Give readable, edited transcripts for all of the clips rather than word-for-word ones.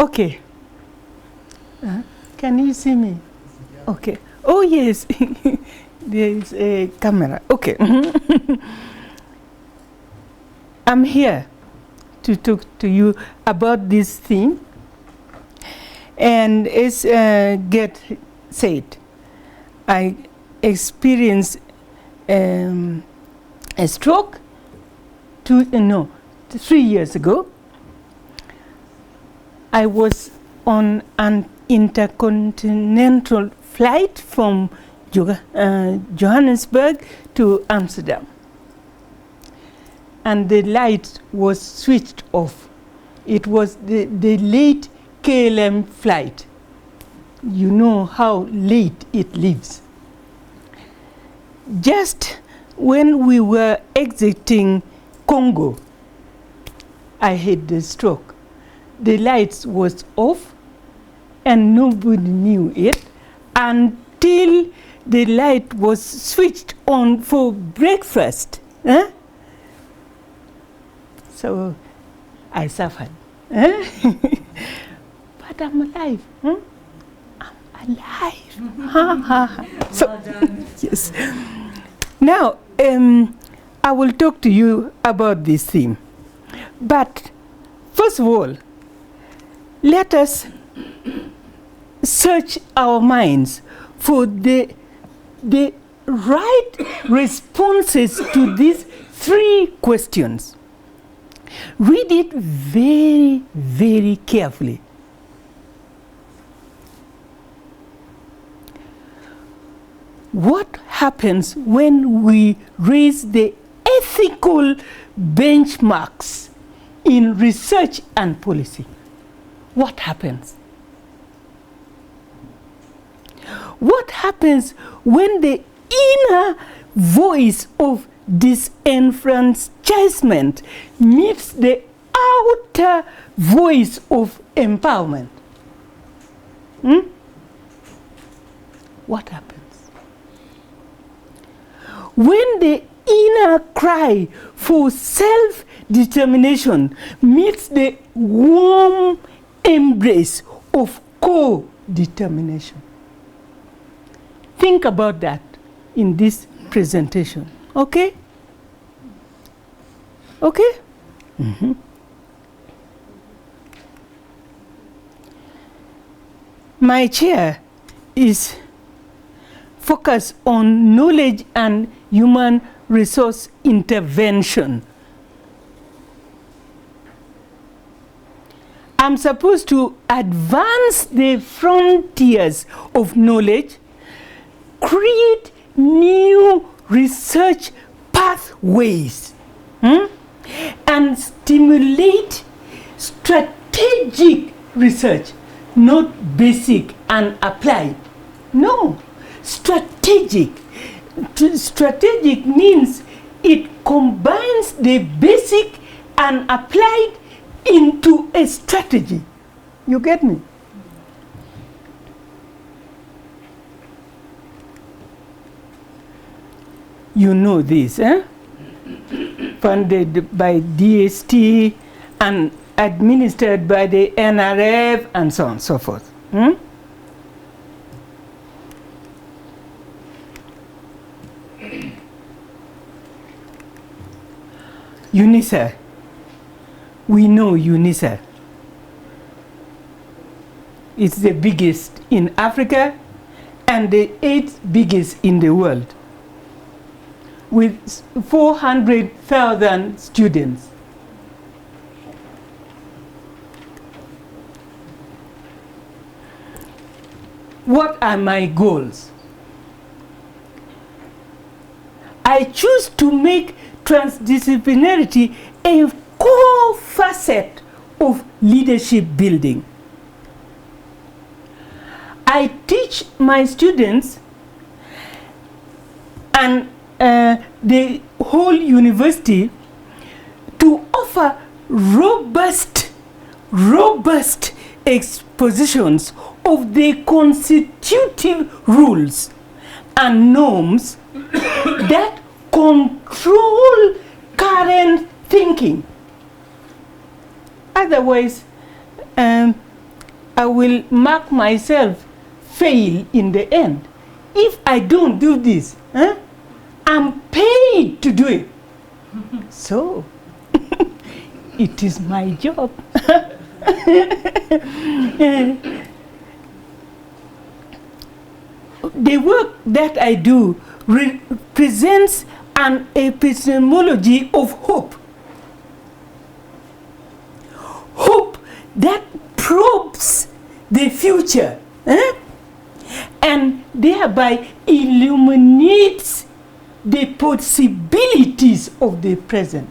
Okay. Can you see me? Okay. Oh, yes. There is a camera. Okay. I'm here to talk to you about this theme. And as Get said, I experienced a stroke 3 years ago. I was on an intercontinental flight from Johannesburg to Amsterdam. And the light was switched off. It was the late KLM flight. You know how late it leaves. Just when we were exiting Congo, I had the stroke. The lights was off and nobody knew it until the light was switched on for breakfast. So I suffered. But I'm alive. I'm alive. So, well done. Yes. Now, I will talk to you about this theme. But first of all, let us search our minds for the right responses to these 3 questions. Read it very, very carefully. What happens when we raise the ethical benchmarks in research and policy? What happens? What happens when the inner voice of disenfranchisement meets the outer voice of empowerment? What happens? When the inner cry for self-determination meets the warm embrace of co-determination. Think about that in this presentation, okay? Okay? My chair is focused on knowledge and human resource intervention. I'm supposed to advance the frontiers of knowledge, create new research pathways, and stimulate strategic research, not basic and applied. No, strategic. Strategic means it combines the basic and applied into a strategy. You get me? You know this, funded by DST and administered by the NRF and so on and so forth. UNICEF. We know UNICEF. It's the biggest in Africa and the 8th biggest in the world, with 400,000 students. What are my goals? I choose to make transdisciplinarity a core facet of leadership building. I teach my students and the whole university to offer robust expositions of the constitutive rules and norms that control current thinking. Otherwise, I will mark myself fail in the end. If I don't do this, I'm paid to do it. So, it is my job. The work that I do represents an epistemology of hope. Hope that probes the future and thereby illuminates the possibilities of the present.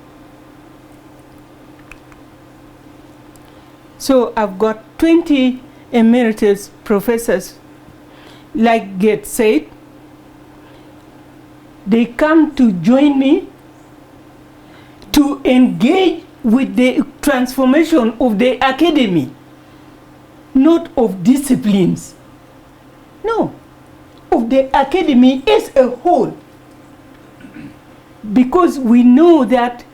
So I've got 20 emeritus professors. Like Gates said, they come to join me to engage with the transformation of the academy, not of disciplines. No, of the academy as a whole. Because we know that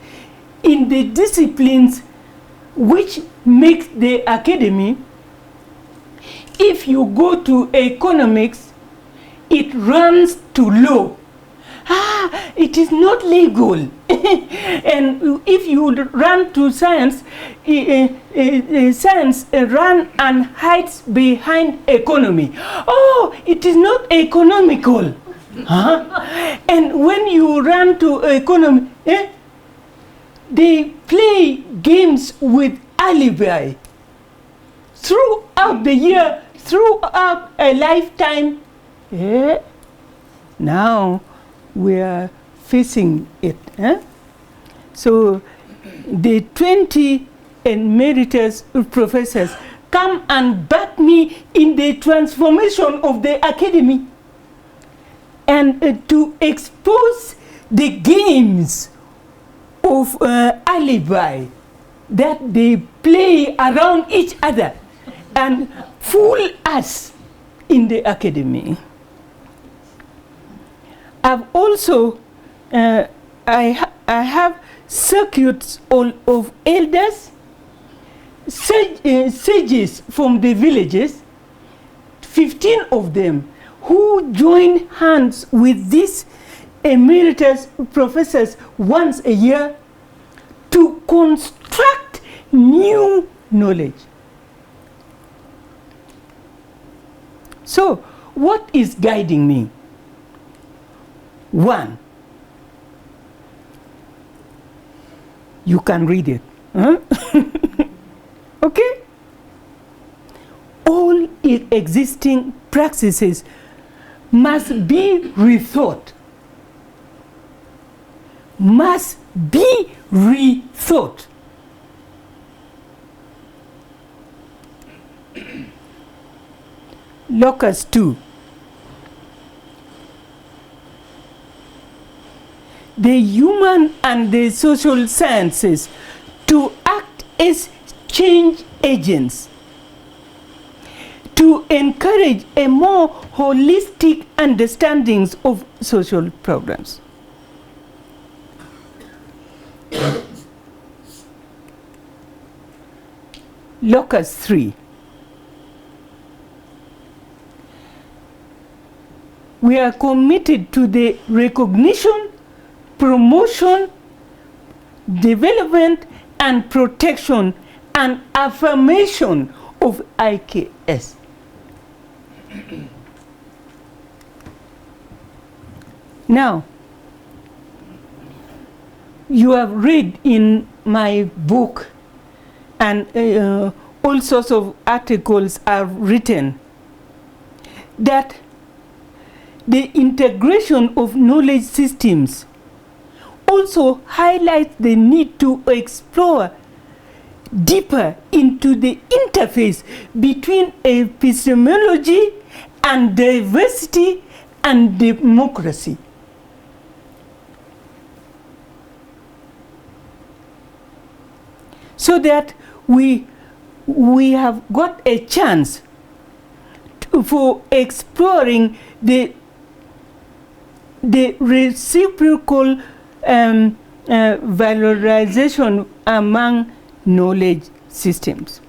in the disciplines which make the academy, if you go to economics, it runs to law. It is not legal. And if you run to science, science run and hides behind economy. Oh, it is not economical. And when you run to economy, they play games with alibi. Throughout the year, throughout a lifetime, now we are facing it. So the 20 emeritus professors come and back me in the transformation of the academy and to expose the games of alibi that they play around each other and fool us in the academy. I've also, I have circuits of elders, sages from the villages, 15 of them, who join hands with these emeritus professors once a year to construct new knowledge. So, what is guiding me? One, you can read it. Okay? All existing practices must be rethought. Must be rethought. Locus 2. The human and the social sciences to act as change agents, to encourage a more holistic understanding of social problems. Locus 3. We are committed to the recognition, promotion, development, and protection and affirmation of IKS. Now, you have read in my book, and all sorts of articles are written, that the integration of knowledge systems also highlights the need to explore deeper into the interface between epistemology and diversity and democracy. So that we have got a chance for exploring the reciprocal valorization among knowledge systems.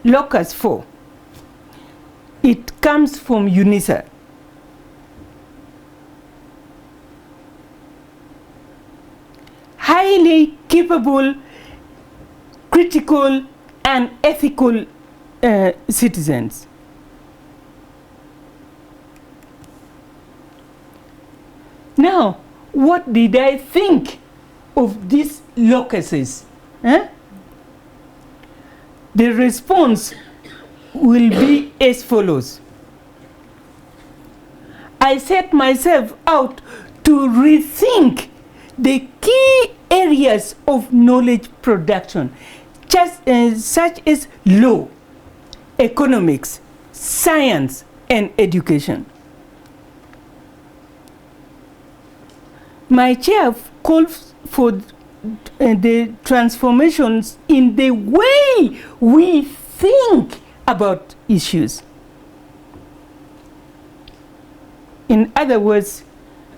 locus 4. It comes from UNISA. Highly capable, critical, and ethical citizens. Now, what did I think of these locuses? The response will be as follows. I set myself out to rethink the key areas of knowledge production, such as law, economics, science, and education. My chair calls for the transformations in the way we think about issues. In other words,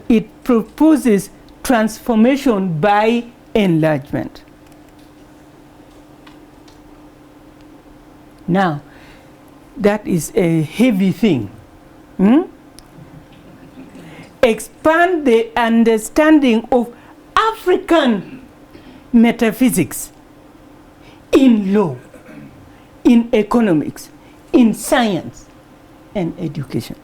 it proposes transformation by enlargement. Now, that is a heavy thing. Expand the understanding of African metaphysics in law, in economics, in science, and education.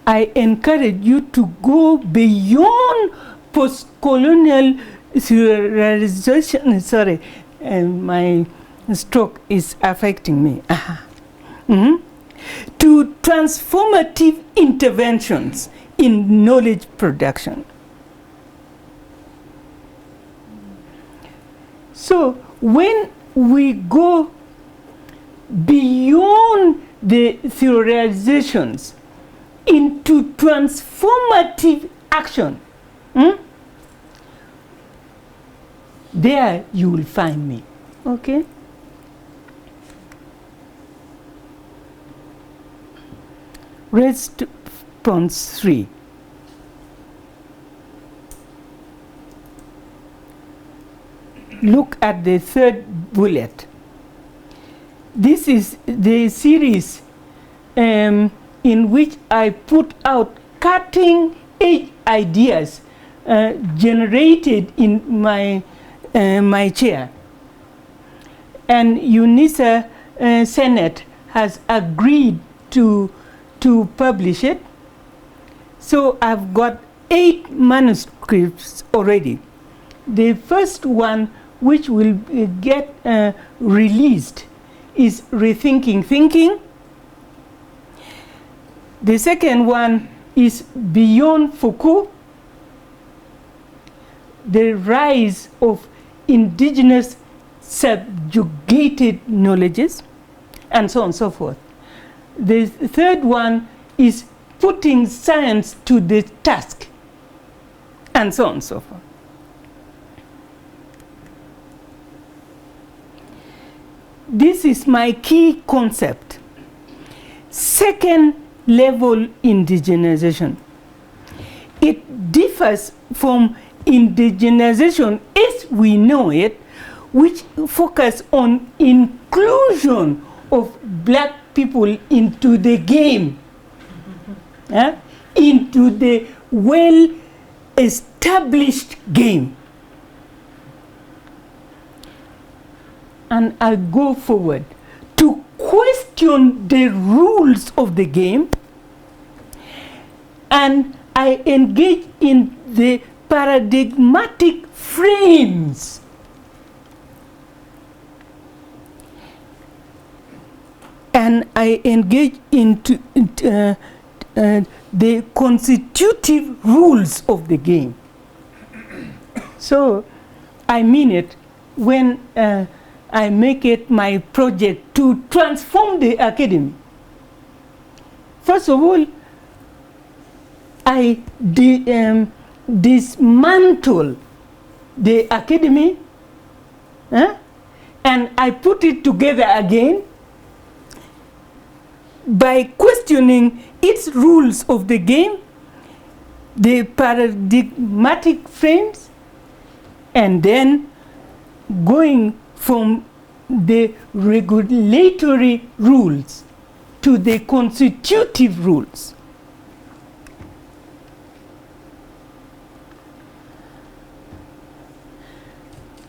I encourage you to go beyond post-colonial theorization. Sorry, my stroke is affecting me. To transformative interventions in knowledge production. So when we go beyond the theorizations into transformative action, there you will find me. Okay? Response 3. Look at the third bullet. This is the series in which I put out cutting-edge ideas generated in my chair. And UNISA Senate has agreed to publish it. So I've got 8 manuscripts already. The first one, which will get released, is Rethinking Thinking. The second one is Beyond Foucault, the rise of indigenous subjugated knowledges, and so on and so forth. The third one is Putting Science to the Task, and so on and so forth. This is my key concept. Second level indigenization. It differs from indigenization as we know it, which focus on inclusion of black people into the game, into the well-established game. And I go forward to question the rules of the game, and I engage in the paradigmatic frames and I engage into the constitutive rules of the game. So I mean it when I make it my project to transform the academy. First of all, I dismantle the academy, and I put it together again by questioning its rules of the game, the paradigmatic frames, and then going from the regulatory rules to the constitutive rules.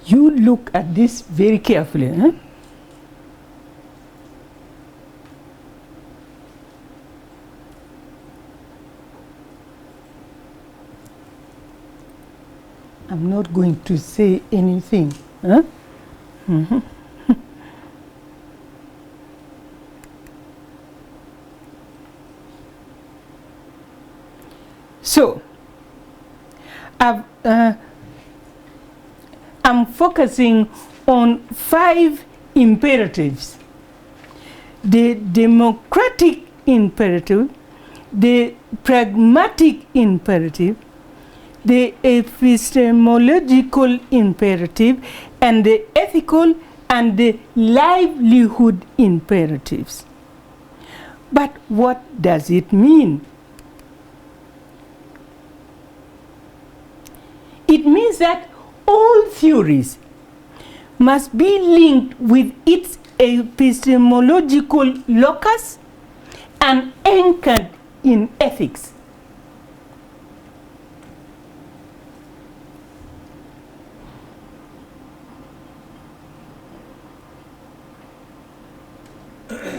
You look at this very carefully. Huh? I'm not going to say anything. Huh? Mm-hmm. So, I'm focusing on 5 imperatives: the democratic imperative, the pragmatic imperative, the epistemological imperative, and the ethical and the livelihood imperatives. But what does it mean? It means that all theories must be linked with its epistemological locus and anchored in ethics.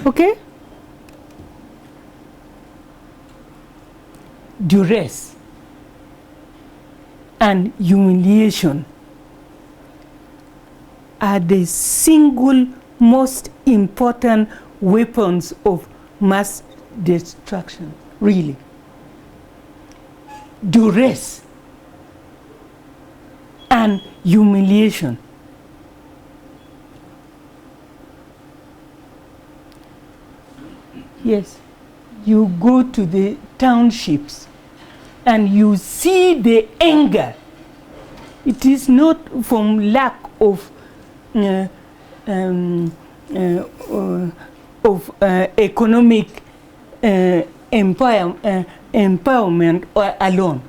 Okay? Duress and humiliation are the single most important weapons of mass destruction, really. Duress and humiliation. Yes, you go to the townships and you see the anger. It is not from lack of economic empowerment alone.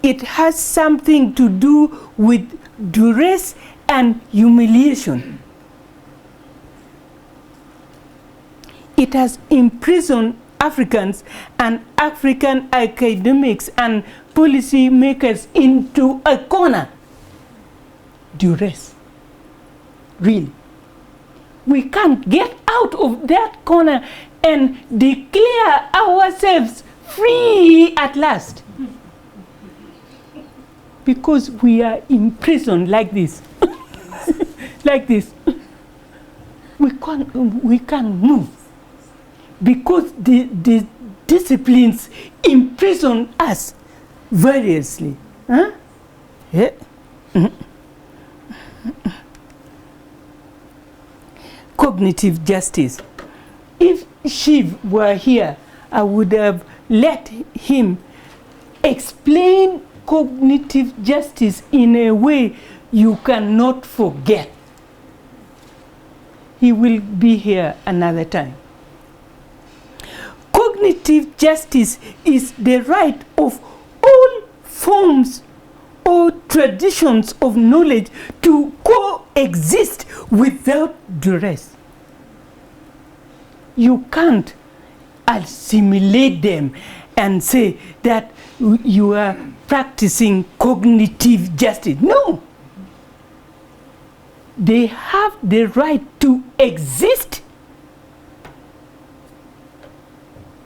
It has something to do with duress and humiliation. It has imprisoned Africans and African academics and policy makers into a corner. Duress. Really. We can't get out of that corner and declare ourselves free at last. Because we are imprisoned like this. Like this. We can't move. Because the disciplines imprison us variously. Huh? Yeah. Cognitive justice. If Shiv were here, I would have let him explain cognitive justice in a way you cannot forget. He will be here another time. Cognitive justice is the right of all forms or traditions of knowledge to coexist without duress. You can't assimilate them and say that you are practicing cognitive justice. No. They have the right to exist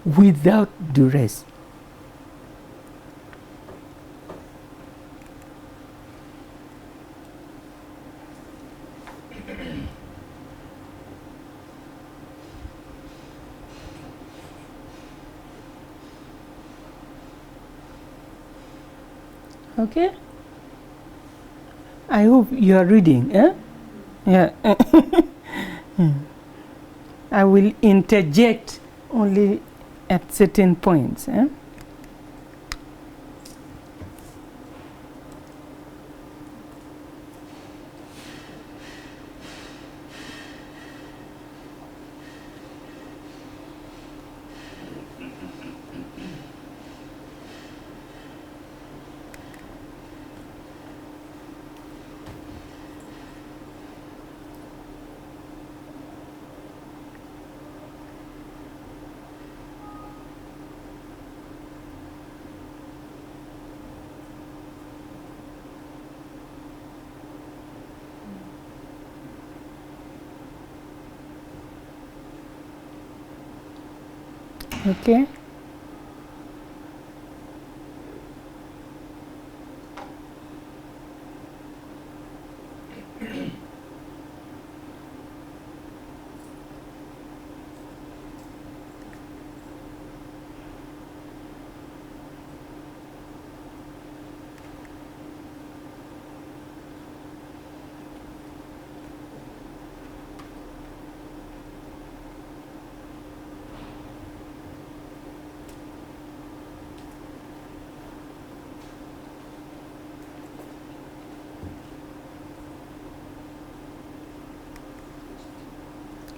without duress. Okay? I hope you are reading. Eh? Yeah. I will interject only at certain points. Eh? Okay.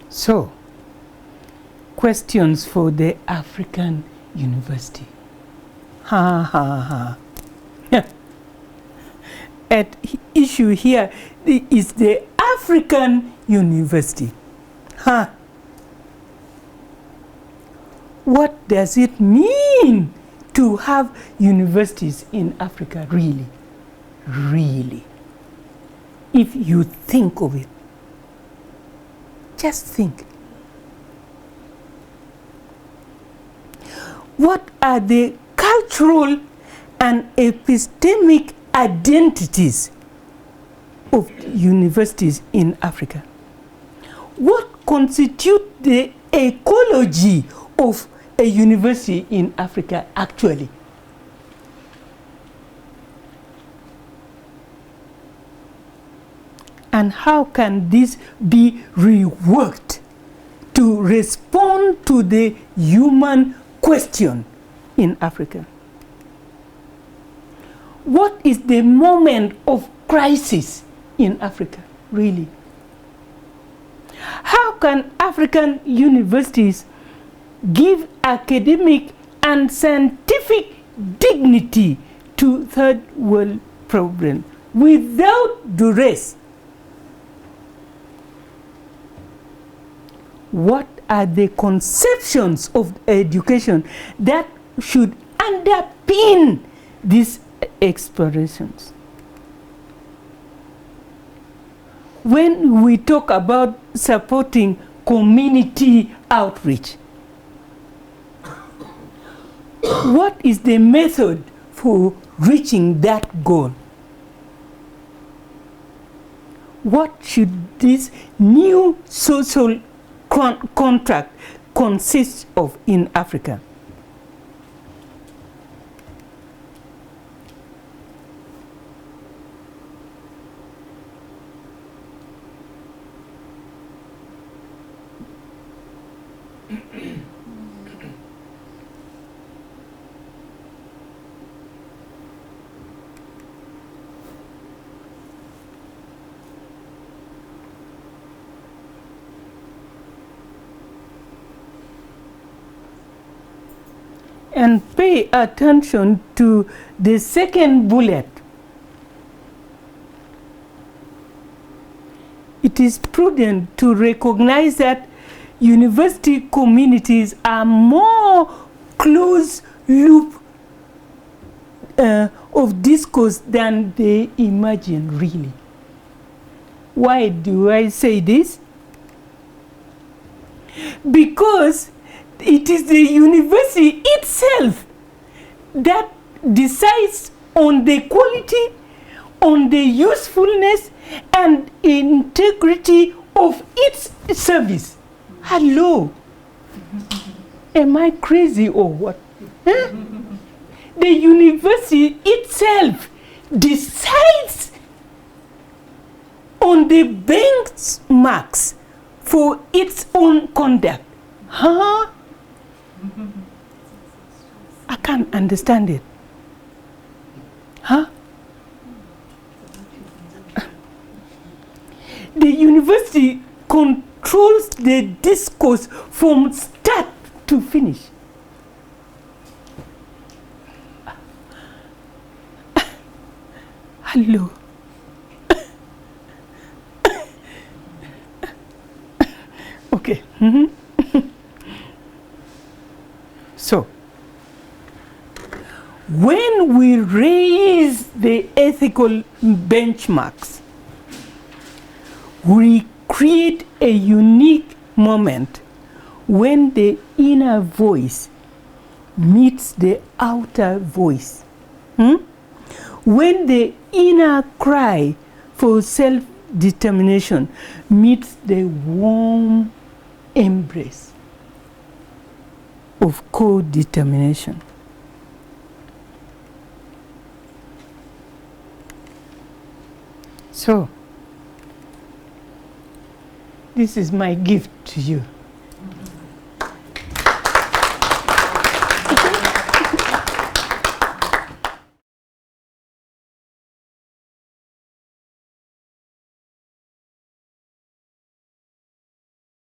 So, questions for the African University. Ha ha ha. At issue here is the African University. Huh? What does it mean to have universities in Africa, really? Really. If you think of it, just think. What are the cultural and epistemic identities of universities in Africa? What constitutes the ecology of a university in Africa actually? And how can this be reworked to respond to the human question in Africa? What is the moment of crisis in Africa, really? How can African universities give academic and scientific dignity to third world problems without duress? What are the conceptions of education that should underpin these explorations? When we talk about supporting community outreach, what is the method for reaching that goal? What should this new social contract consist of in Africa? And pay attention to the second bullet. It is prudent to recognize that university communities are more close loop of discourse than they imagine, really. Why do I say this? Because it is the university itself that decides on the quality, on the usefulness and integrity of its service. Hello? Am I crazy or what? Huh? The university itself decides on the benchmarks for its own conduct. Huh? I can't understand it. Huh? The university controls the discourse from start to finish. Hello. Okay. So, when we raise the ethical benchmarks, we create a unique moment when the inner voice meets the outer voice. When the inner cry for self-determination meets the warm embrace of co-determination. So, this is my gift to you.